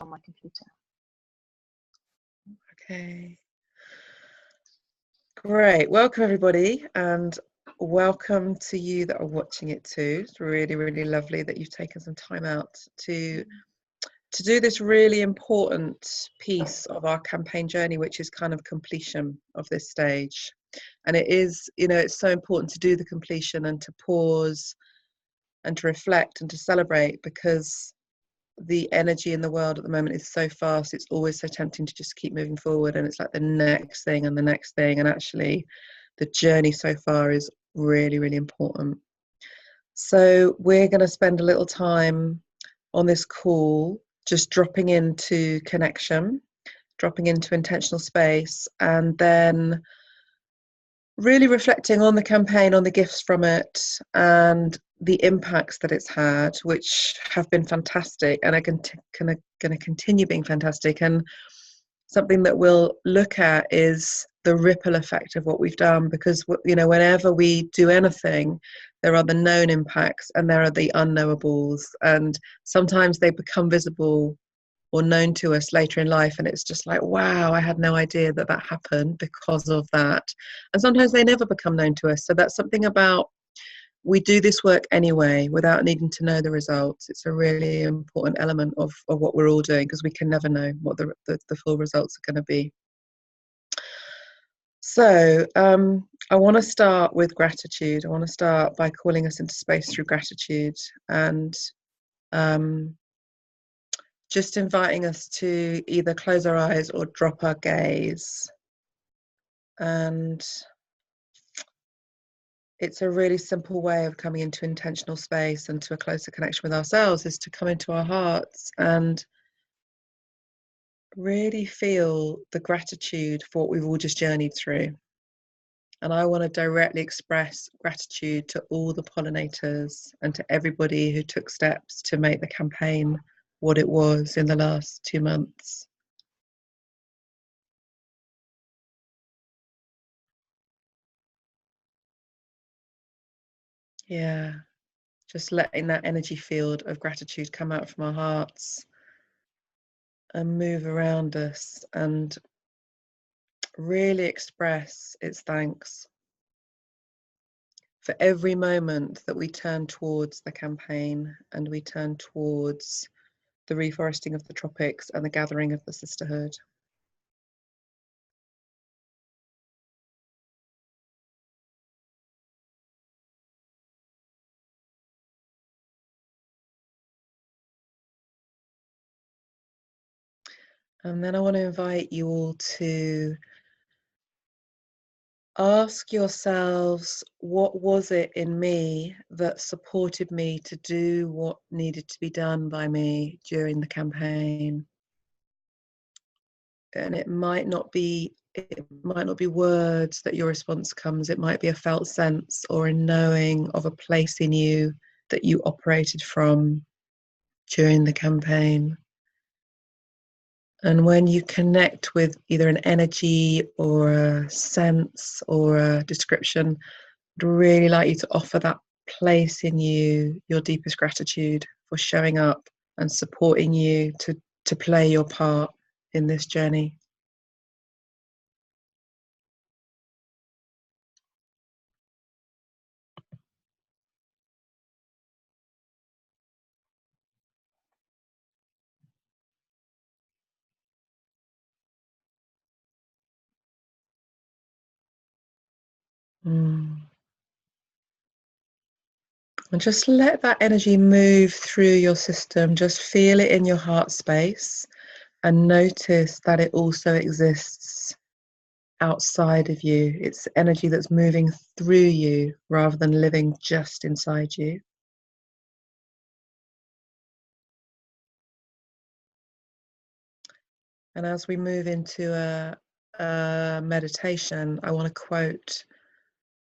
on my computer. Okay. Great. Welcome, everybody, and welcome to you that are watching it too. It's really, really lovely that you've taken some time out to do this really important piece of our campaign journey, which is kind of completion of this stage. And it is, you know, it's so important to do the completion and to pause and to reflect and to celebrate, because the energy in the world at the moment is so fast. It's always so tempting to just keep moving forward, and it's like the next thing and the next thing, and actually the journey so far is really, really important. So we're going to spend a little time on this call just dropping into connection, dropping into intentional space, and then really reflecting on the campaign, on the gifts from it, and the impacts that it's had, which have been fantastic and are going to continue being fantastic. And something that we'll look at is the ripple effect of what we've done, because, you know, whenever we do anything, there are the known impacts and there are the unknowables, and sometimes they become visible or known to us later in life, and it's just like, wow, I had no idea that that happened because of that. And sometimes they never become known to us. So that's something about, we do this work anyway without needing to know the results. It's a really important element of what we're all doing, because we can never know what the full results are going to be. So I want to start with gratitude. I want to start by calling us into space through gratitude, and just inviting us to either close our eyes or drop our gaze. And it's a really simple way of coming into intentional space and to a closer connection with ourselves, is to come into our hearts and really feel the gratitude for what we've all just journeyed through. And I want to directly express gratitude to all the pollinators and to everybody who took steps to make the campaign what it was in the last 2 months. Yeah, just letting that energy field of gratitude come out from our hearts and move around us and really express its thanks for every moment that we turn towards the campaign and we turn towards the reforesting of the tropics and the gathering of the sisterhood. And then I want to invite you all to ask yourselves, what was it in me that supported me to do what needed to be done by me during the campaign? And it might not be words that your response comes. It might be a felt sense or a knowing of a place in you that you operated from during the campaign. And when you connect with either an energy or a sense or a description, I'd really like you to offer that place in you your deepest gratitude for showing up and supporting you to play your part in this journey. And just let that energy move through your system. Just feel it in your heart space and notice that it also exists outside of you. It's energy that's moving through you rather than living just inside you. And as we move into a meditation, I want to quote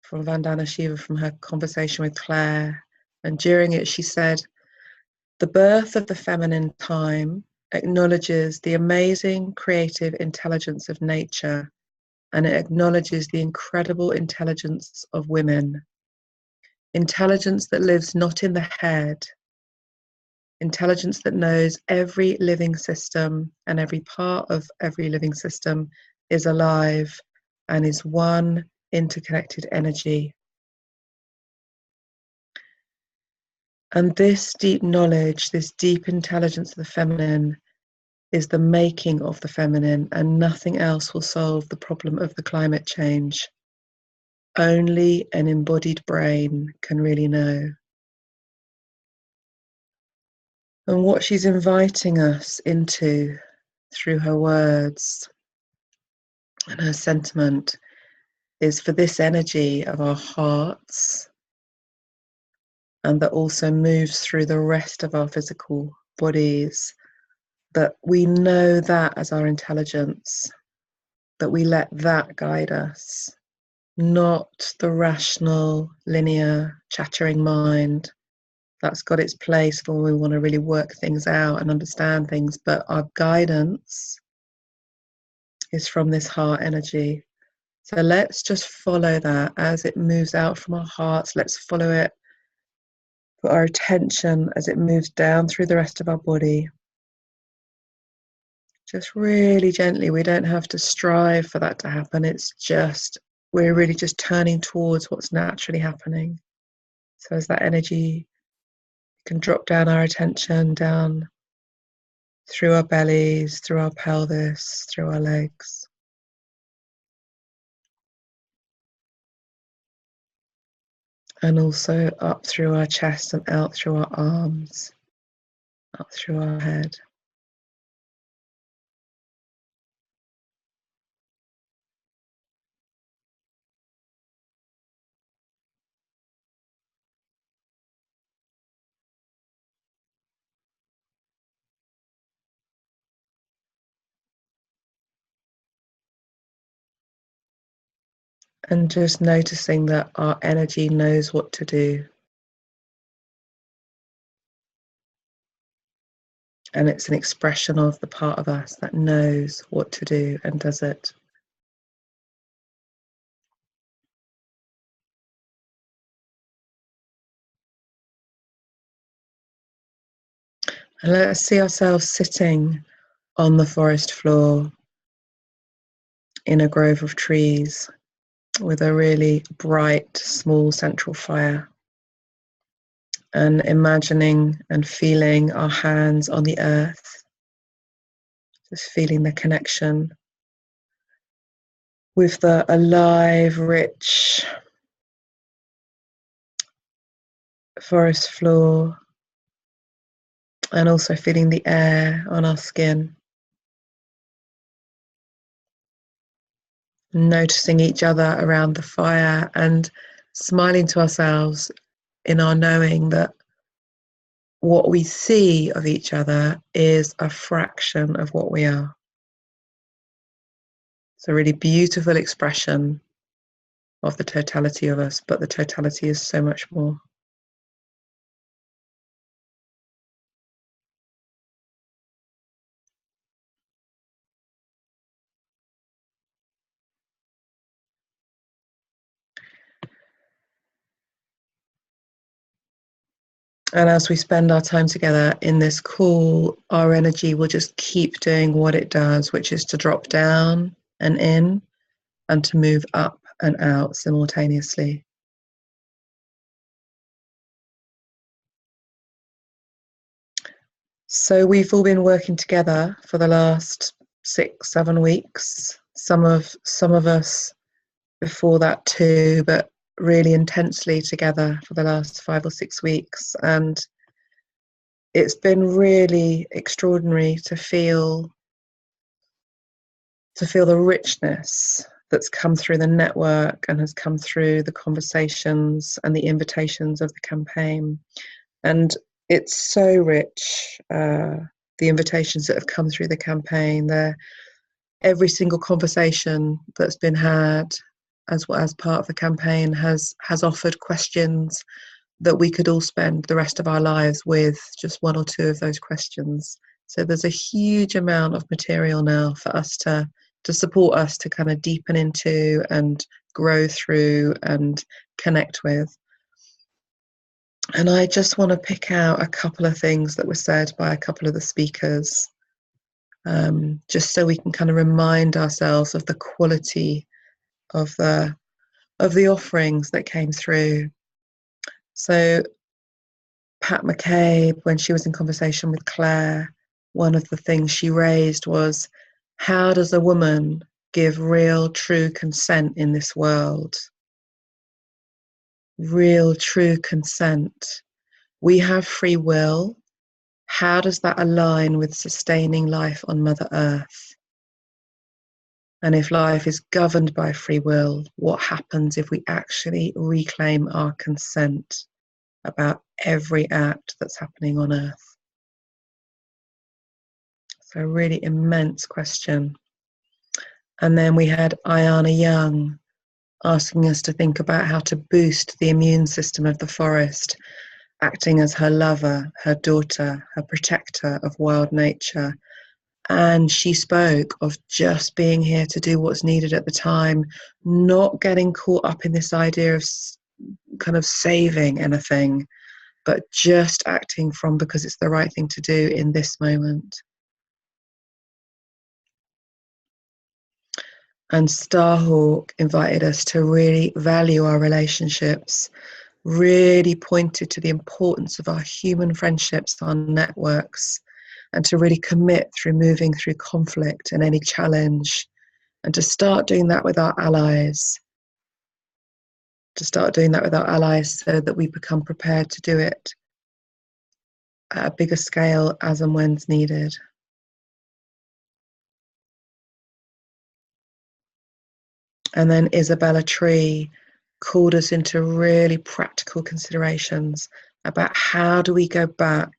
from Vandana Shiva from her conversation with Claire. And during it, she said, "The birth of the feminine time acknowledges the amazing creative intelligence of nature, and it acknowledges the incredible intelligence of women. Intelligence that lives not in the head, intelligence that knows every living system and every part of every living system is alive and is one interconnected energy. And this deep knowledge, this deep intelligence of the feminine, is the making of the feminine, and nothing else will solve the problem of the climate change. Only an embodied brain can really know. And what she's inviting us into through her words and her sentiment is for this energy of our hearts, and that also moves through the rest of our physical bodies, that we know that as our intelligence, that we let that guide us, not the rational, linear, chattering mind. That's got its place for when we want to really work things out and understand things, but our guidance is from this heart energy. So let's just follow that as it moves out from our hearts. Let's follow it, put our attention as it moves down through the rest of our body. Just really gently. We don't have to strive for that to happen. It's just, we're really just turning towards what's naturally happening. So as that energy can drop down our attention down through our bellies, through our pelvis, through our legs. And also up through our chest and out through our arms, up through our head. And just noticing that our energy knows what to do. And it's an expression of the part of us that knows what to do and does it. And let us see ourselves sitting on the forest floor in a grove of trees with a really bright, small central fire. And imagining and feeling our hands on the earth, just feeling the connection with the alive, rich forest floor, and also feeling the air on our skin. Noticing each other around the fire and smiling to ourselves in our knowing that what we see of each other is a fraction of what we are. It's a really beautiful expression of the totality of us, but the totality is so much more. And as we spend our time together in this call, our energy will just keep doing what it does, which is to drop down and in and to move up and out simultaneously. So we've all been working together for the last 6-7 weeks. Some of us before that too, but really intensely together for the last 5 or 6 weeks. And it's been really extraordinary to feel the richness that's come through the network and has come through the conversations and the invitations of the campaign. And it's so rich, the invitations that have come through the campaign. Every single conversation that's been had as part of the campaign has offered questions that we could all spend the rest of our lives with just one or two of those questions. So there's a huge amount of material now for us to support us to kind of deepen into and grow through and connect with. And I just want to pick out a couple of things that were said by a couple of the speakers, just so we can kind of remind ourselves of the quality of the offerings that came through. So Pat McCabe, when she was in conversation with Claire, one of the things she raised was, how does a woman give real, true consent in this world? Real, true consent. We have free will. How does that align with sustaining life on Mother Earth? And if life is governed by free will, what happens if we actually reclaim our consent about every act that's happening on Earth? So a really immense question. And then we had Ayana Young asking us to think about how to boost the immune system of the forest, acting as her lover, her daughter, her protector of wild nature. And she spoke of just being here to do what's needed at the time, not getting caught up in this idea of kind of saving anything, but just acting from because it's the right thing to do in this moment. And Starhawk invited us to really value our relationships, really pointed to the importance of our human friendships, our networks, and to really commit through moving through conflict and any challenge, and to start doing that with our allies. To start doing that with our allies so that we become prepared to do it at a bigger scale as and when's needed. And then Isabella Tree called us into really practical considerations about how do we go back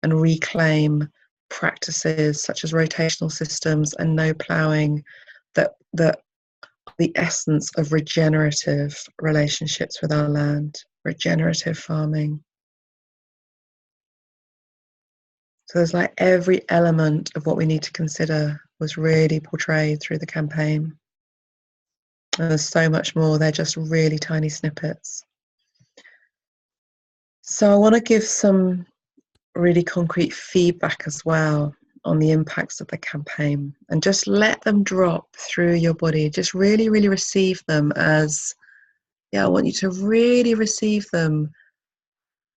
and reclaim practices such as rotational systems and no ploughing that the essence of regenerative relationships with our land, regenerative farming. So there's like every element of what we need to consider was really portrayed through the campaign. And there's so much more, they're just really tiny snippets. So I want to give some really concrete feedback as well on the impacts of the campaign, and just let them drop through your body. Just really, really receive them as, I want you to really receive them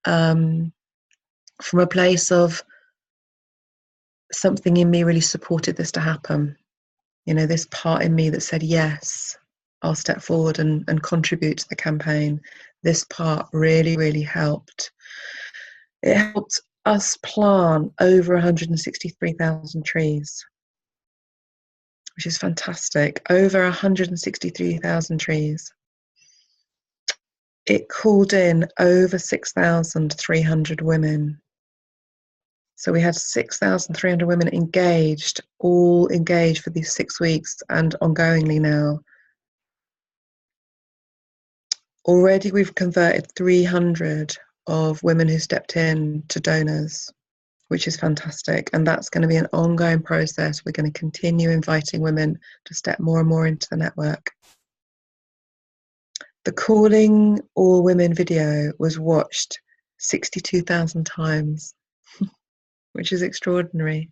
from a place of something in me really supported this to happen. This part in me that said, yes, I'll step forward and contribute to the campaign. This part really, really helped. It helped us plant over 163,000 trees, which is fantastic. Over 163,000 trees. It called in over 6,300 women. So we had 6,300 women engaged, all engaged for these 6 weeks and ongoingly now. Already we've converted 300 of women who stepped in to donors, which is fantastic. And that's going to be an ongoing process. We're going to continue inviting women to step more and more into the network. The Calling All Women video was watched 62,000 times, which is extraordinary.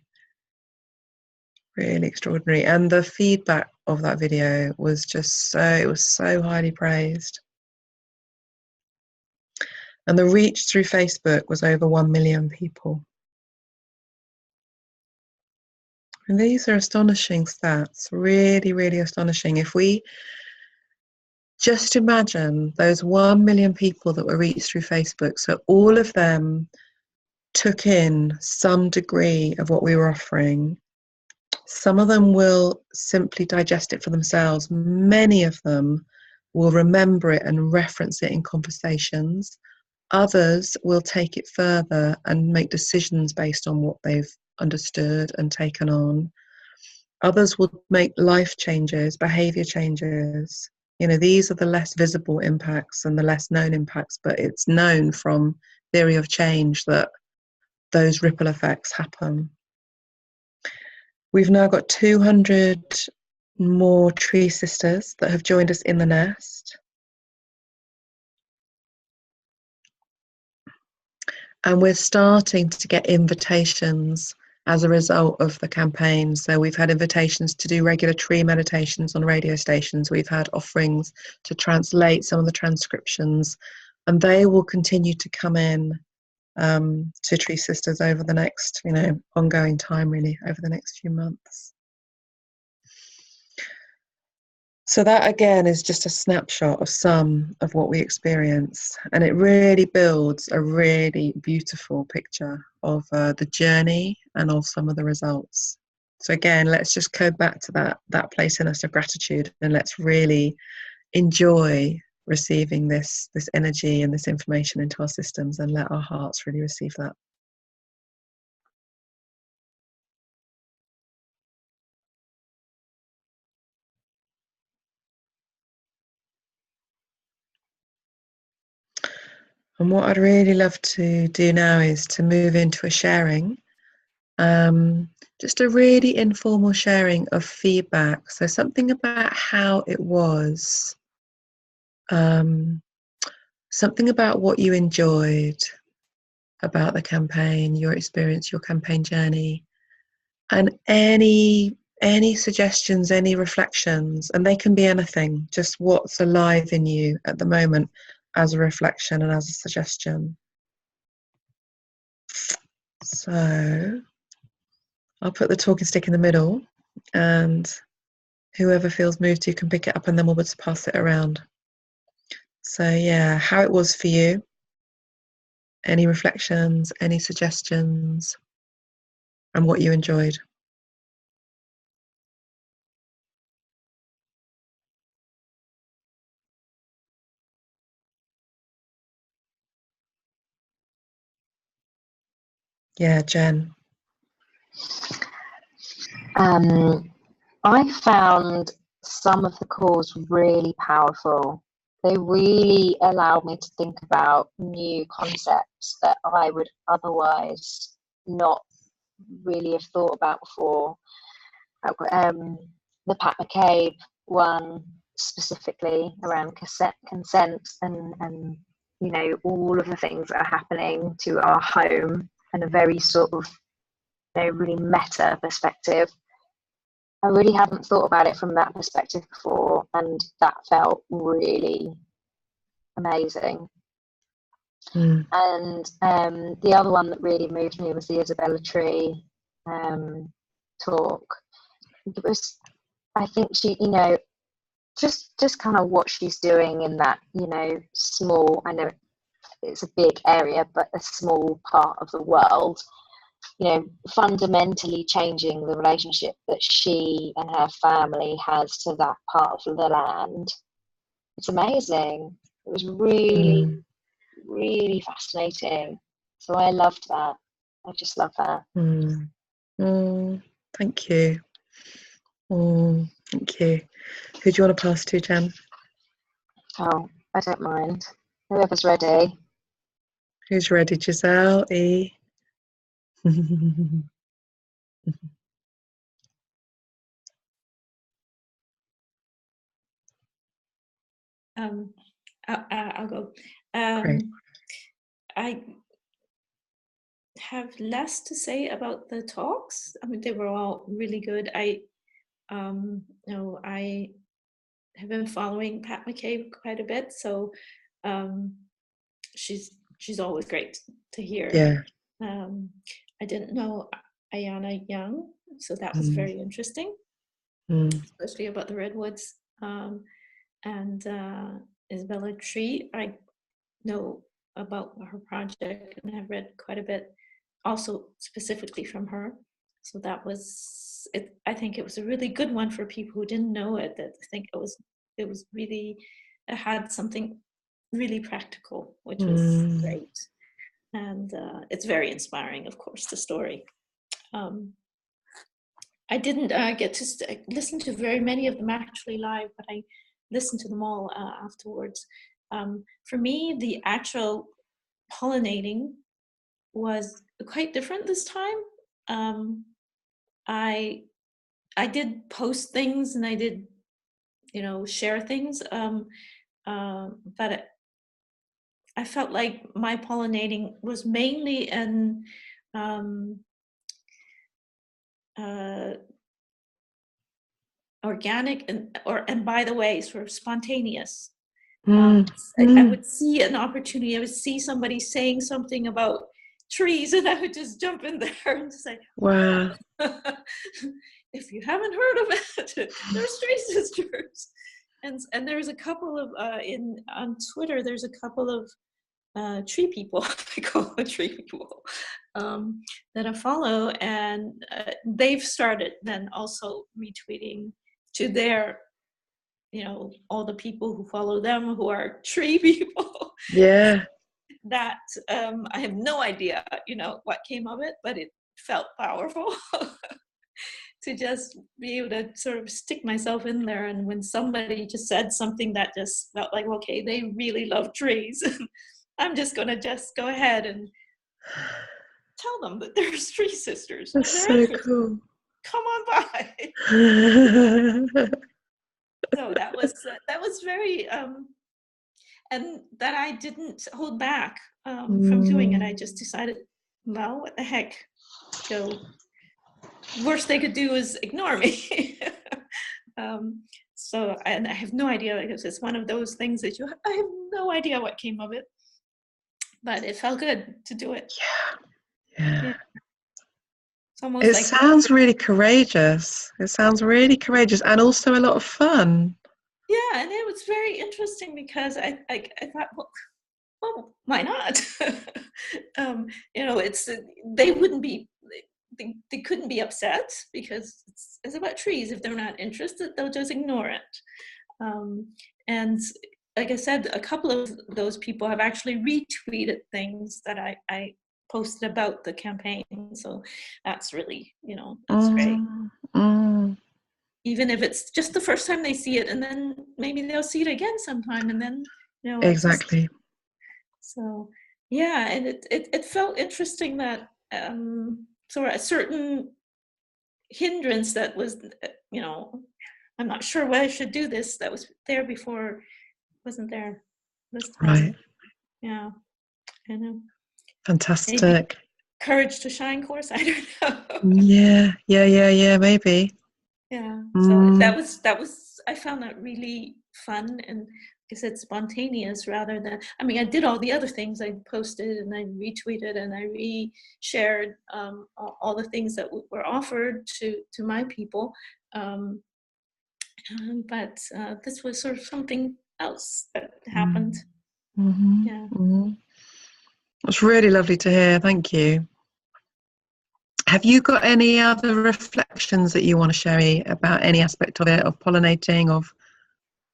Really extraordinary. And the feedback of that video was just it was so highly praised. And the reach through Facebook was over 1 million people. And these are astonishing stats, really, really astonishing. If we just imagine those 1 million people that were reached through Facebook, so all of them took in some degree of what we were offering. Some of them will simply digest it for themselves. Many of them will remember it and reference it in conversations. Others will take it further and make decisions based on what they've understood and taken on. Others will make life changes, behavior changes. These are the less visible impacts and the less known impacts, but it's known from theory of change that those ripple effects happen. We've now got 200 more tree sisters that have joined us in the nest. And we're starting to get invitations as a result of the campaign. So we've had invitations to do regular tree meditations on radio stations. We've had offerings to translate some of the transcriptions, and they will continue to come in to Tree Sisters over the next, ongoing time, really, over the next few months. So that again is just a snapshot of some of what we experience, and it really builds a really beautiful picture of the journey and of some of the results. So again, let's just go back to that place in us of gratitude, and let's really enjoy receiving this energy and this information into our systems, and let our hearts really receive that. And what I'd really love to do now is to move into a sharing, just a really informal sharing of feedback. So something about how it was, something about what you enjoyed about the campaign, your experience, your campaign journey, and any suggestions, any reflections, and they can be anything, just what's alive in you at the moment as a reflection and as a suggestion. So I'll put the talking stick in the middle, and whoever feels moved to can pick it up, and then we'll just pass it around. So yeah, how it was for you, any reflections, any suggestions, and what you enjoyed. Yeah, Jen. I found some of the calls really powerful. They really allowed me to think about new concepts that I would otherwise not really have thought about before. The Pat McCabe one specifically around consent and all of the things that are happening to our home and a very sort of really meta perspective. I really hadn't thought about it from that perspective before, and that felt really amazing. And the other one that really moved me was the Isabella Tree talk. It was, I think she, just kind of what she's doing in that, small, I know it's a big area, but a small part of the world, fundamentally changing the relationship that she and her family has to that part of the land. It's amazing. It was really, really fascinating. So I loved that. I just love that. Thank you. Thank you. Who do you want to pass to, Jen? Oh, I don't mind. Whoever's ready. Who's ready? Giselle? E? I'll go. Great. I have less to say about the talks. I mean, they were all really good. I have been following Pat McCabe quite a bit, so she's always great to hear. Yeah. I didn't know Ayana Young, so that was very interesting, especially about the redwoods. And Isabella Tree, I know about her project and have read quite a bit, also specifically from her. So that was it. I think it was a really good one for people who didn't know it. That I think it was really, it had something really practical, which was great, and it's very inspiring. Of course, the story. I didn't get to listen to very many of them actually live, but I listened to them all afterwards. For me, the actual pollinating was quite different this time. I did post things and I did, share things, but I felt like my pollinating was mainly in organic and by the way, sort of spontaneous. I would see an opportunity. I would see somebody saying something about trees, and I would just jump in there and say, wow. if you haven't heard of it, there's Tree Sisters. And there's a couple of on Twitter. There's a couple of tree people. I call them tree people that I follow, and they've started then also retweeting to their, all the people who follow them who are tree people. Yeah. That I have no idea, what came of it, but it felt powerful. To just be able to sort of stick myself in there, and when somebody just said something that just felt like, okay, they really love trees, I'm just gonna just go ahead and tell them that there's Tree Sisters. That's so cool. Come on by. So that was very and that I didn't hold back from doing it. I just decided, well, what the heck, go. Worst they could do is ignore me. So I have no idea, because it's one of those things that I have no idea what came of it, but it felt good to do it. Yeah. It's almost It like, sounds really courageous. It sounds really courageous, and also a lot of fun. yeah, and it was very interesting because I thought, well, why not? It's they wouldn't be. They couldn't be upset, because it's about trees. If they're not interested, they'll just ignore it. And like I said, a couple of those people have actually retweeted things that I posted about the campaign. So that's really, that's great. Even if it's just the first time they see it, and then maybe they'll see it again sometime, and then, exactly. So yeah, and it felt interesting that sort of a certain hindrance that was, I'm not sure why I should do this, that was there before wasn't there this time. Right. Yeah, I know. Fantastic. Maybe Courage to Shine course, I don't know. Yeah, maybe. Yeah, so that was I found that really fun, and like I said, spontaneous rather than, I did all the other things. I posted and I retweeted and I re-shared all the things that were offered to my people, but this was sort of something else that happened. Yeah. It's really lovely to hear. Thank you. Have you got any other reflections that you want to share about any aspect of it, of pollinating, of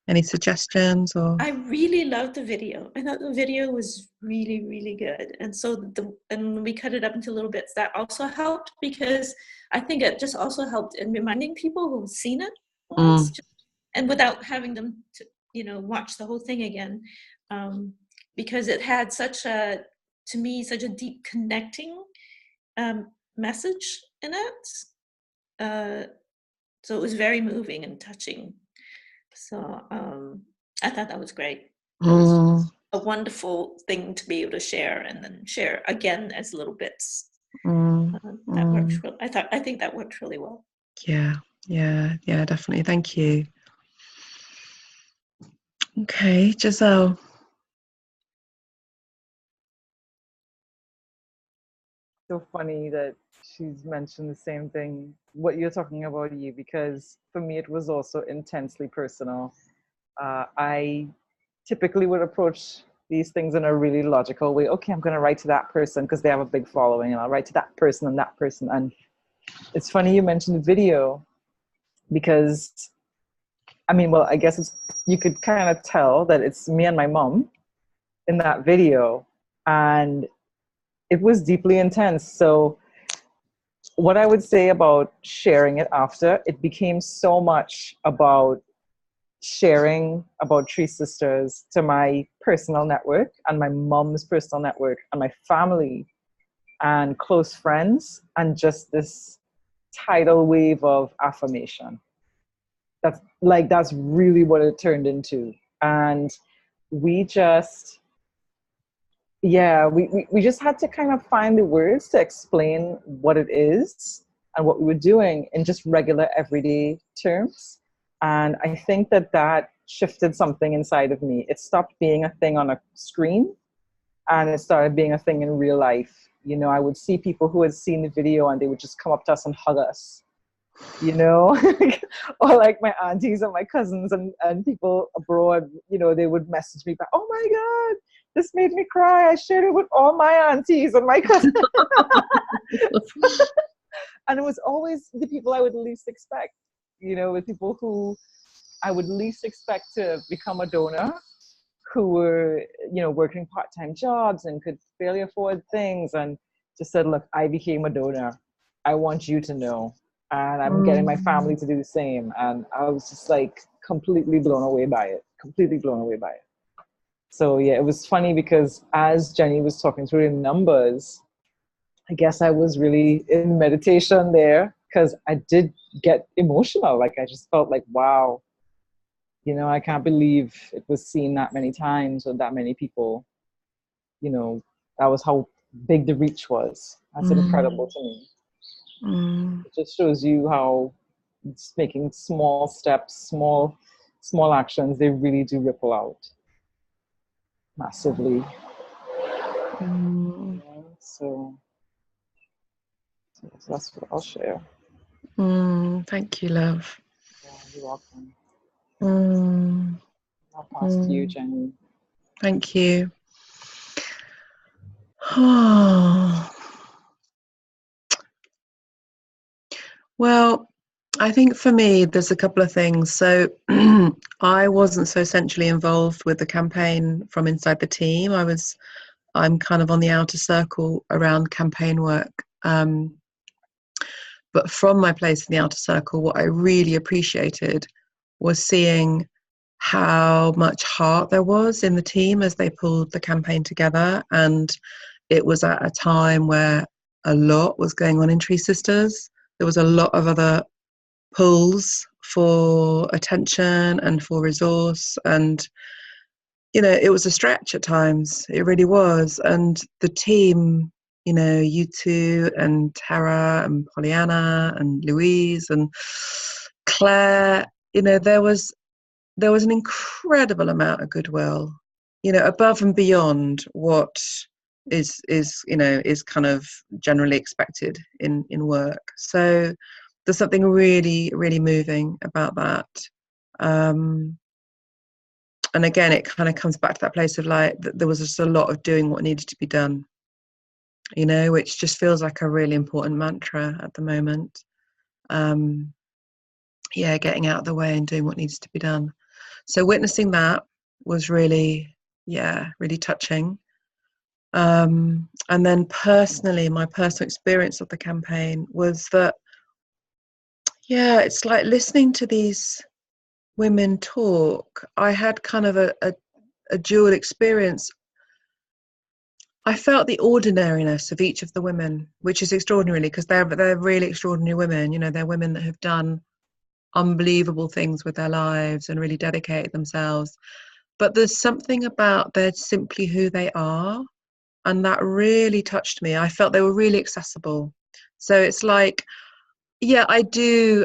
any suggestions? Or I really loved the video. I thought the video was really, really good. And so and we cut it up into little bits. That also helped, because I think it just also helped in reminding people who've seen it once, and without having them to, watch the whole thing again, because it had to me, such a deep connecting message in it. So it was very moving and touching. So I thought that was great. It was a wonderful thing to be able to share, and then share again as little bits. That worked. I think that worked really well. Yeah, definitely. Thank you. Okay, Giselle. So funny that she's mentioned the same thing, what you're talking about, you, because for me it was also intensely personal. I typically would approach these things in a really logical way. Okay, I'm going to write to that person because they have a big following, and I'll write to that person and that person. And it's funny you mentioned the video, because I guess you could kind of tell that it's me and my mom in that video, and it was deeply intense. So what I would say about sharing it after, it became so much about sharing about Tree Sisters to my personal network and my mom's personal network and my family and close friends, and just this tidal wave of affirmation. That's really what it turned into. And we just yeah, we just had to kind of find the words to explain what it is and what we were doing in just regular everyday terms. And I think that shifted something inside of me. It stopped being a thing on a screen and it started being a thing in real life. You know, I would see people who had seen the video and they would just come up to us and hug us, you know, or like my aunties and my cousins and people abroad, you know, they would message me back, oh my God, this made me cry. I shared it with all my aunties and my cousins. And it was always the people I would least expect, you know, with people who I would least expect to become a donor, who were, you know, working part-time jobs and could barely afford things, and just said, look, I became a donor. I want you to know. And I'm getting my family to do the same. And I was just like completely blown away by it, completely blown away by it. So yeah, it was funny because as Jenny was talking through the numbers, I guess I was really in meditation there because I did get emotional. Like I just felt like, wow, you know, I can't believe it was seen that many times with that many people. You know, that was how big the reach was. That's incredible to me. It just shows you how just making small steps, small actions, they really do ripple out massively. Yeah, so that's what I'll share. Thank you, love. Yeah, you're welcome. I'll pass to you, Jenny. Thank you. Oh. Well, I think for me, there's a couple of things. So I wasn't so centrally involved with the campaign from inside the team. I'm kind of on the outer circle around campaign work. But from my place in the outer circle, what I really appreciated was seeing how much heart there was in the team as they pulled the campaign together. And it was at a time where a lot was going on in Tree Sisters. There was a lot of other pulls for attention and for resource, and you know, it was a stretch at times. It really was. And the team, you know, you two and Tara and Pollyanna and Louise and Claire, you know, there was an incredible amount of goodwill, you know, above and beyond what is you know, is kind of generally expected in work. So there's something really, really moving about that. And again, it kind of comes back to that place of like, there was just a lot of doing what needed to be done, you know, which just feels like a really important mantra at the moment. Yeah, getting out of the way and doing what needs to be done. So witnessing that was really, yeah, really touching. And then personally, my personal experience of the campaign was that, yeah, it's like listening to these women talk. I had kind of a dual experience. I felt the ordinariness of each of the women, which is extraordinary because they're really extraordinary women. You know, they're women that have done unbelievable things with their lives and really dedicated themselves. But there's something about they're simply who they are, and that really touched me. I felt they were really accessible. So it's like, yeah, I do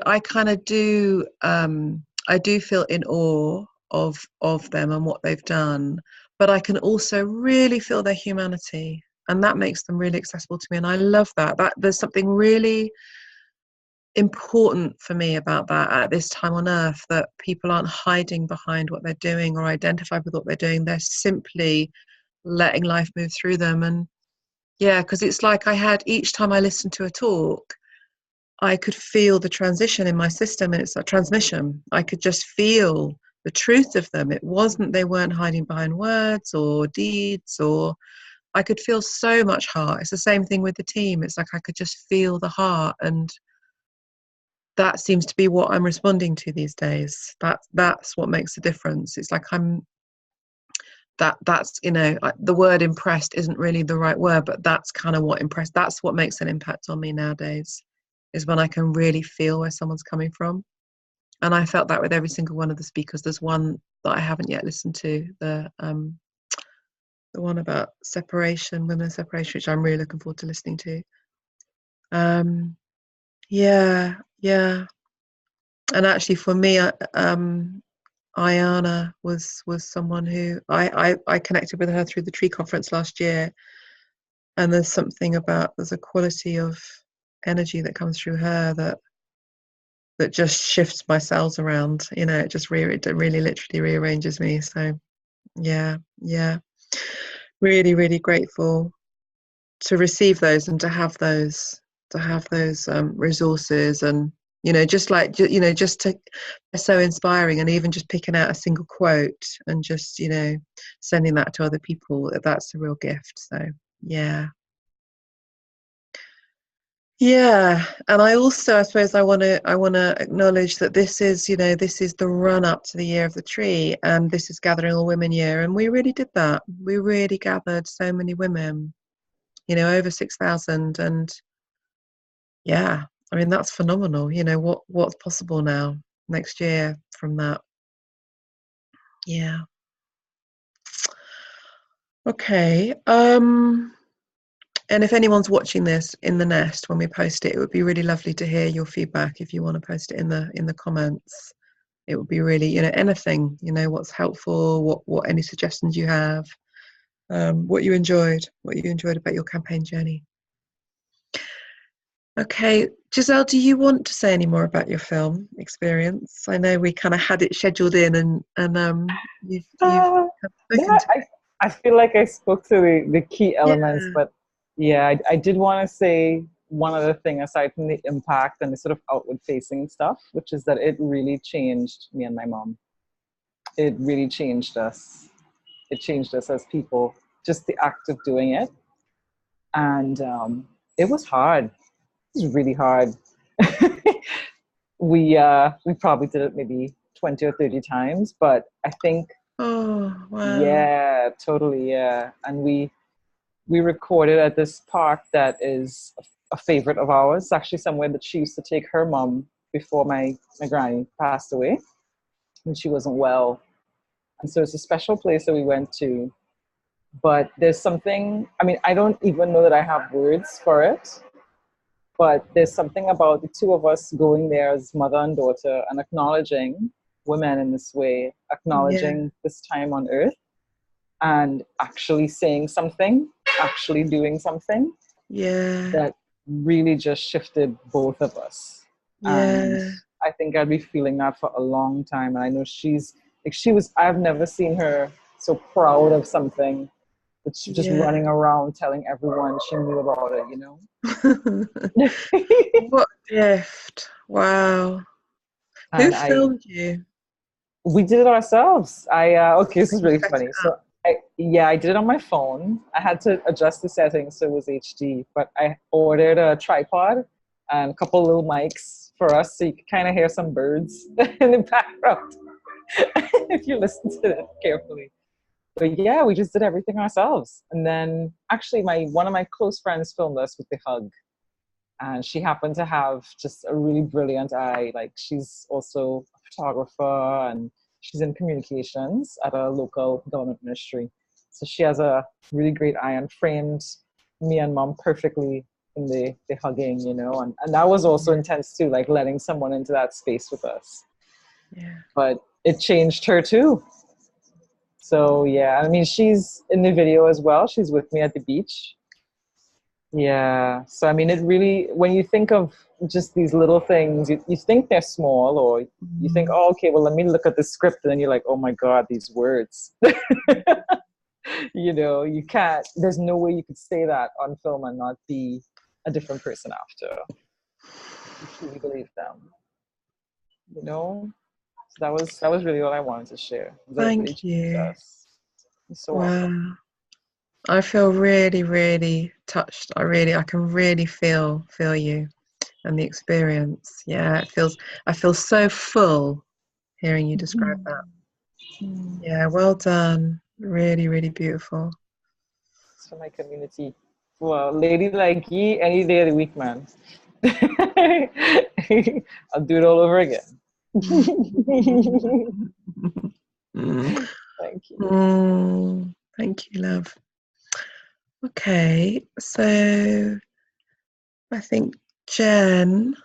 feel in awe of them and what they've done, but I can also really feel their humanity, and that makes them really accessible to me. And I love that there's something really important for me about that at this time on earth, that people aren't hiding behind what they're doing or identify with what they're doing. They're simply letting life move through them. And yeah, because it's like each time I listened to a talk, I could feel the transition in my system, and it's a transmission. I could just feel the truth of them. They weren't hiding behind words or deeds, or I could feel so much heart. It's the same thing with the team. It's like I could just feel the heart, and that seems to be what I'm responding to these days. That's what makes a difference. It's like that's you know, the word impressed isn't really the right word, but that's kind of that's what makes an impact on me nowadays, is when I can really feel where someone's coming from. And I felt that with every single one of the speakers. There's one that I haven't yet listened to, the the one about separation, women's separation, which I'm really looking forward to listening to. Yeah. And actually, for me, Ayana was someone who I connected with her through the tree conference last year, and there's a quality of energy that comes through her that just shifts my cells around. It just it really literally rearranges me. So yeah, really, really grateful to receive those and to have those resources, and just to, they're so inspiring, and even just picking out a single quote and just sending that to other people, that's a real gift. So yeah, and I suppose I want to acknowledge that this is the run up to the year of the tree, and this is Gathering All Women Year, and we really did that. We really gathered so many women, over 6,000, and yeah, I mean, that's phenomenal. What's possible now next year from that. Yeah. Okay. And if anyone's watching this in the nest when we post it, it would be really lovely to hear your feedback. If you want to post it in the comments, it would be really, anything, what's helpful, what any suggestions you have, what you enjoyed about your campaign journey. Okay, Giselle, do you want to say any more about your film experience? I know we kind of had it scheduled in, and you've No, I feel like I spoke to the key elements, but yeah, I did want to say one other thing aside from the impact and the sort of outward facing stuff, which is that it really changed me and my mom. It really changed us. It changed us as people, just the act of doing it. And it was hard. It was really hard. We probably did it maybe 20 or 30 times, but I think, oh wow, yeah, totally, yeah. And we recorded at this park that is a favorite of ours. It's actually somewhere that she used to take her mom before my granny passed away when she wasn't well. And so it's a special place that we went to. But there's something, I mean, I don't even know that I have words for it, but there's something about the two of us going there as mother and daughter and acknowledging women in this way, acknowledging this time on earth, and actually saying something, actually doing something that really just shifted both of us. And I think I'd be feeling that for a long time. And I know I've never seen her so proud of something that she's just running around telling everyone she knew about it, What a gift. Wow. Who filmed you? We did it ourselves. Okay, this is really funny. So I did it on my phone. I had to adjust the settings so it was HD, but I ordered a tripod and a couple little mics for us so you could kind of hear some birds in the background if you listen to it carefully. But yeah, we just did everything ourselves. And then actually one of my close friends filmed us with the hug. And she happened to have just a really brilliant eye. Like, she's also a photographer and she's in communications at a local government ministry. So she has a really great eye and framed me and mom perfectly in the hugging, and that was also intense too, like letting someone into that space with us. Yeah. But it changed her too. So yeah, I mean, she's in the video as well. She's with me at the beach. Yeah. So, I mean, it really, when you think of just these little things, you think they're small, or you think, oh, okay, well, let me look at the script. And then you're like, oh my God, these words. You can't, there's no way you could say that on film and not be a different person after. You truly believe them. So that was really all I wanted to share. Thank you. So welcome. I feel really, really touched. I can really feel you and the experience. Yeah, I feel so full hearing you describe that. Yeah, well done. Really, really beautiful. It's for my community. Well, lady like you, any day of the week, man. I'll do it all over again. Thank you. Thank you, love. Okay, so I think Jen,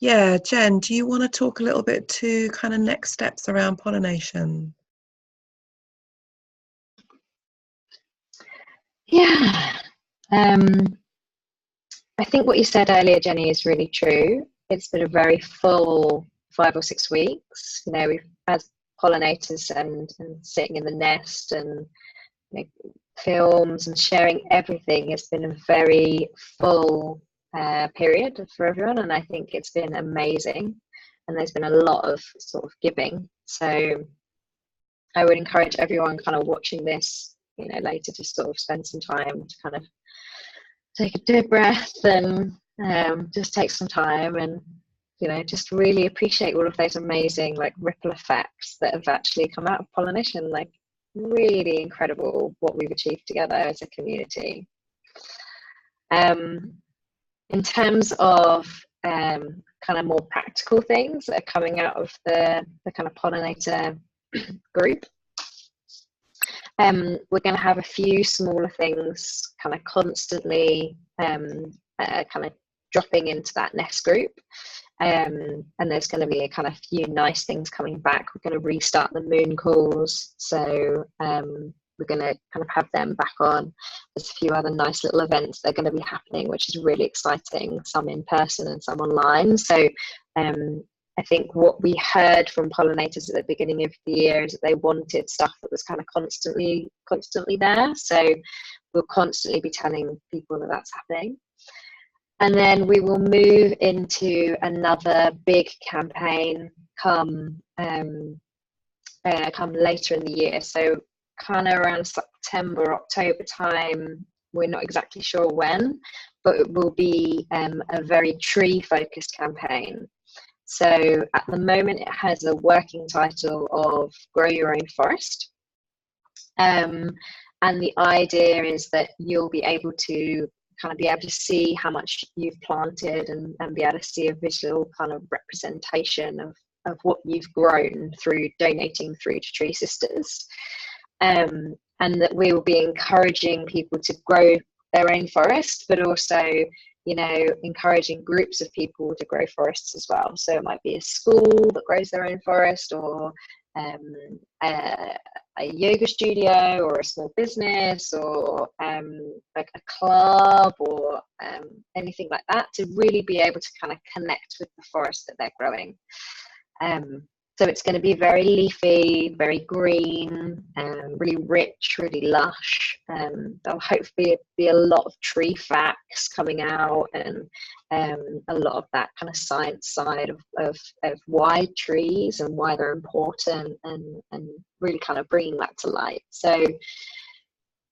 yeah, Jen, do you want to talk a little bit to kind of next steps around pollination? Yeah. I think what you said earlier, Jenny, is really true. It's been a very full 5 or 6 weeks. You know, we've as pollinators and sitting in the nest and, you know, films and sharing everything. It's been a very full period for everyone, and I think it's been amazing. And there's been a lot of sort of giving. So I would encourage everyone kind of watching this, you know, later to sort of spend some time to kind of take a deep breath and just take some time and, you know, just really appreciate all of those amazing like ripple effects that have actually come out of pollination. Like, really incredible what we've achieved together as a community. In terms of kind of more practical things that are coming out of the kind of pollinator group, we're going to have a few smaller things kind of constantly kind of dropping into that nest group, and there's going to be a kind of few nice things coming back. We're going to restart the moon calls, so we're going to kind of have them back on. There's a few other nice little events that are going to be happening, which is really exciting, some in person and some online. So I think what we heard from pollinators at the beginning of the year is that they wanted stuff that was kind of constantly there. So we'll constantly be telling people that that's happening. And then we will move into another big campaign come later in the year. So kind of around September, October time. We're not exactly sure when, but it will be a very tree-focused campaign. So at the moment, it has a working title of Grow Your Own Forest. And the idea is that you'll be able to kind of be able to see how much you've planted and be able to see a visual kind of representation of what you've grown through donating through to Tree Sisters. And that we will be encouraging people to grow their own forest, but also, you know, encouraging groups of people to grow forests as well. So it might be a school that grows their own forest, or a yoga studio, or a small business, or like a club, or anything like that, to really be able to kind of connect with the forest that they're growing. So it's going to be very leafy, very green, really rich, really lush. There'll hopefully be a lot of tree facts coming out, and a lot of that kind of science side of why trees and why they're important, and really kind of bringing that to light. So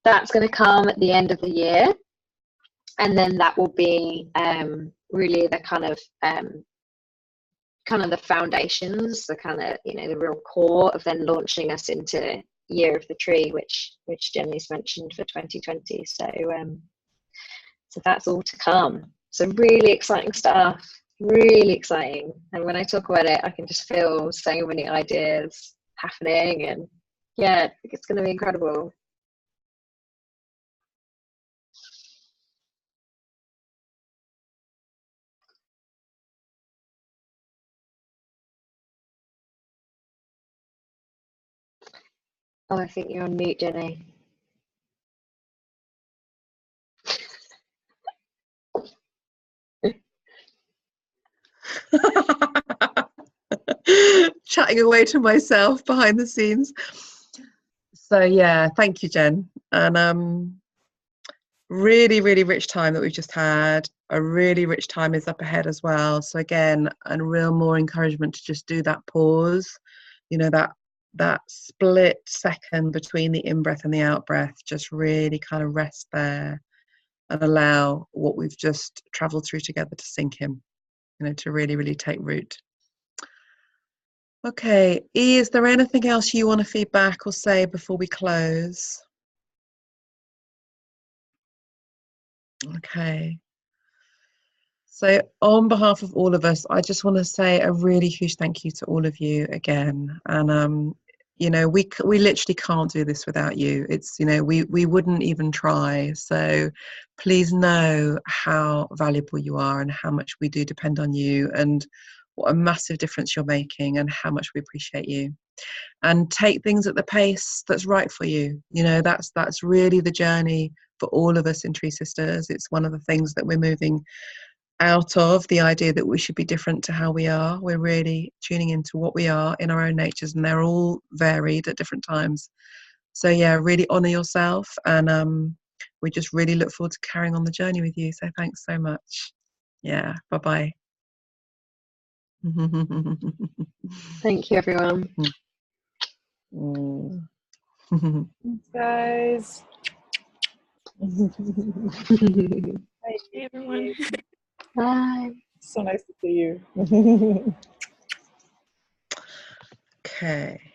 that's going to come at the end of the year, and then that will be really the kind of the foundations, the kind of, you know, the real core of then launching us into Year of the Tree, which Jenny's mentioned for 2020. So so that's all to come. So really exciting stuff, really exciting. And when I talk about it, I can just feel so many ideas happening, and yeah, it's going to be incredible. Oh, I think you're on mute, Jenny. Chatting away to myself behind the scenes. So yeah, thank you, Jen. And really, really rich time that we've just had. A really rich time is up ahead as well. So again, and real more encouragement to just do that pause, you know, that split second between the in-breath and the out-breath, just really kind of rest there and allow what we've just traveled through together to sink in, you know, to really, really take root. Okay, E, is there anything else you want to feedback or say before we close? Okay. So on behalf of all of us, I just want to say a really huge thank you to all of you again. And you know, we literally can't do this without you. It's, you know, we wouldn't even try. So please know how valuable you are and how much we do depend on you, and what a massive difference you're making, and how much we appreciate you. And take things at the pace that's right for you. You know, that's really the journey for all of us in Tree Sisters. It's one of the things that we're moving out of, the idea that we should be different to how we are. We're really tuning into what we are in our own natures, and they're all varied at different times. So yeah, really honor yourself, and we just really look forward to carrying on the journey with you. So thanks so much. Yeah, bye-bye. Thank you, everyone. Thanks, guys. Hey, everyone. Bye. So nice to see you. Okay.